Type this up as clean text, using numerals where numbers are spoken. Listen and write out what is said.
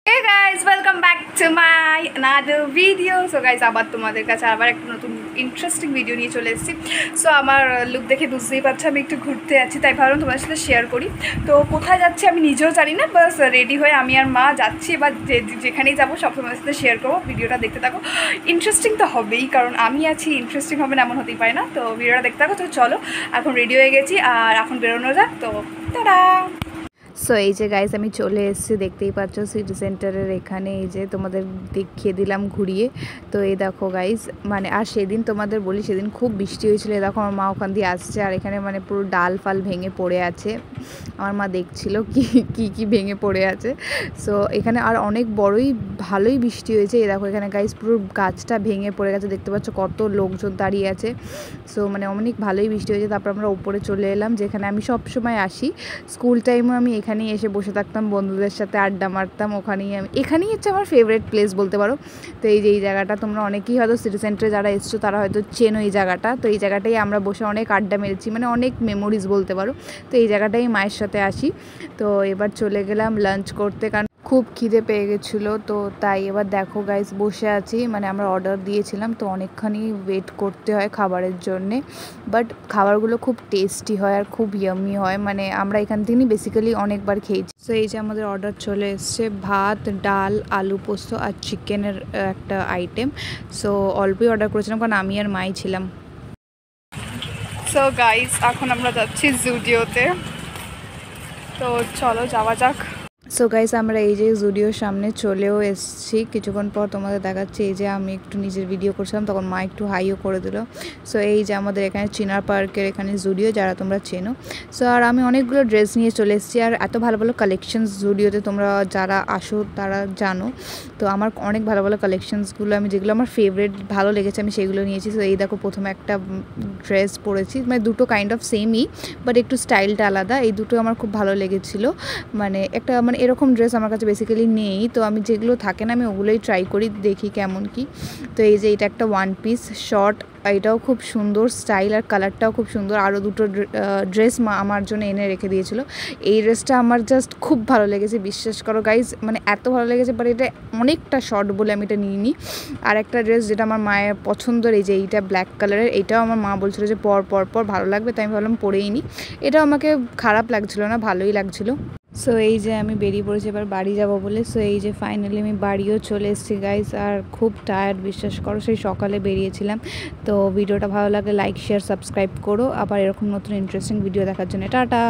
Hey guys, welcome back to my another video. So guys, আবার তোমাদের কাছে আবার একটা নতুন ইন্টারেস্টিং ভিডিও নিয়ে চলে এসেছি। সো আমার লুক দেখে বুঝতেই পারছো আমি একটু ঘুরতে যাচ্ছি, তাই ভাবলাম তোমাদের সাথে শেয়ার করি। তো কোথায় যাচ্ছি আমি নিজেও জানি না, বাস রেডি হয়ে আমি আর মা যাচ্ছি। এবার যেখানেই যাবো সব তোমাদের সাথে শেয়ার করবো। ভিডিওটা দেখতে থাকো, ইন্টারেস্টিং তো হবেই, কারণ আমি আছি, ইন্টারেস্টিং হবে না এমন হতেই পারে না। তো ভিডিওটা দেখতে থাকো। তো চলো, এখন রেডি হয়ে গেছি আর এখন বেরোনো যাক। তো টাটা। সো এই যে গাইস আমি চলে এসেছি, দেখতেই পাচ্ছ সিটি সেন্টারের এখানে। এই যে তোমাদের দেখিয়ে দিলাম ঘুরিয়ে। তো এই দেখো গাইস, মানে আর সেদিন তোমাদের বলি, সেদিন খুব বৃষ্টি হয়েছিল। এই দেখো আমার মা ওখান দিয়ে আসছে, আর এখানে মানে পুরো ডাল ফাল ভেঙে পড়ে আছে। আমার মা দেখছিল কি ভেঙে পড়ে আছে। সো এখানে আর অনেক বড়ই ভালোই বৃষ্টি হয়েছে। এই দেখো এখানে গাইস পুরো গাছটা ভেঙে পড়ে গেছে, দেখতে পাচ্ছ কত লোকজন দাঁড়িয়ে আছে। সো মানে অনেক ভালোই বৃষ্টি হয়েছে। তারপর আমরা উপরে চলে এলাম, যেখানে আমি সব সময় আসি। স্কুল টাইমে আমি এখানেই এসে বসে থাকতাম, বন্ধুদের সাথে আড্ডা মারতাম। এখানেই হচ্ছে আমার ফেভারিট প্লেস বলতে পারো। তো এই যে এই জায়গাটা তোমরা অনেকেই হয়তো সিটি সেন্টারে যারা এসছো তারা হয়তো চেনো এই জায়গাটা। তো এই জায়গাটাই আমরা বসে অনেক আড্ডা মেরেছি, মানে অনেক মেমোরিজ বলতে পারো। তো এই জায়গাটাই মায়ের সাথে আসি। তো এবার চলে গেলাম লাঞ্চ করতে, কারণ খুব খিদে পেয়ে গেছিলো। তো তাই এবার দেখো গাইস বসে আছি, মানে আমরা অর্ডার দিয়েছিলাম, তো অনেকখানি ওয়েট করতে হয় খাবারের জন্যে। বাট খাবারগুলো খুব টেস্টি হয় আর খুব ইয়ামি হয়, মানে আমরা এখান থেকেই বেসিক্যালি অনেকবার খেয়েছি। তো এই যে আমাদের অর্ডার চলে এসছে, ভাত, ডাল, আলু পোস্ত আর চিকেনের একটা আইটেম। সো অল্পই অর্ডার করেছিলাম, কারণ আমি আর মাই ছিলাম। সো গাইস এখন আমরা যাচ্ছি জুডিওতে, তো চলো যাওয়া যাক। সো গাইস আমরা এই যে জুডিওর সামনে চলেও এসেছি। কিছুক্ষণ পর তোমাদের দেখাচ্ছি। এই যে আমি একটু নিজের ভিডিও করছিলাম, তখন মা একটু হাইও করে দিল। সো এই যে আমাদের এখানে চিনার পার্কের এখানে জুডিও, যারা তোমরা চেনো। সো আর আমি অনেকগুলো ড্রেস নিয়ে চলে এসেছি, আর এত ভালো ভালো কালেকশনস জুডিওতে, তোমরা যারা আসো তারা জানো। তো আমার অনেক ভালো ভালো কালেকশনসগুলো, আমি যেগুলো আমার ফেভারিট ভালো লেগেছে আমি সেগুলো নিয়েছি। সো এই দেখো প্রথমে একটা ড্রেস পরেছি, মানে দুটো কাইন্ড অফ সেমই, বাট একটু স্টাইলটা আলাদা। এই দুটো আমার খুব ভালো লেগেছিলো। মানে একটা মানে এরকম ড্রেস আমার কাছে বেসিক্যালি নেই, তো আমি যেগুলো থাকে না আমি ওগুলোই ট্রাই করি, দেখি কেমন কি। তো এই যে এটা একটা ওয়ান পিস শর্ট, এটাও খুব সুন্দর স্টাইল আর কালারটাও খুব সুন্দর। আরও দুটো ড্রেস মা আমার জন্য এনে রেখে দিয়েছিল। এই ড্রেসটা আমার জাস্ট খুব ভালো লেগেছে, বিশ্বাস করো গাইজ, মানে এত ভালো লেগেছে। বাট এটা অনেকটা শর্ট বলে আমি এটা নিইনি। আর একটা ড্রেস যেটা আমার মায়ের পছন্দের, এই যে এইটা ব্ল্যাক কালারের, এইটাও আমার মা বলছিল যে পর ভালো লাগবে, তাই আমি ভাবলাম পরেই নিই। এটাও আমাকে খারাপ লাগছিল না, ভালোই লাগছিলো। সো এই যে আমি বেরিয়ে পড়েছি এবার বাড়ি যাব বলে। সো এই যে ফাইনালি আমি বাড়িও চলে এসেছি গাইস, আর খুব টায়ার্ড, বিশ্বাস করো, সেই সকালে বেরিয়েছিলাম। তো ভিডিওটা ভালো লাগলে লাইক, শেয়ার, সাবস্ক্রাইব করো। আবার এরকম নতুন ইন্টারেস্টিং ভিডিও দেখার জন্য টাটা।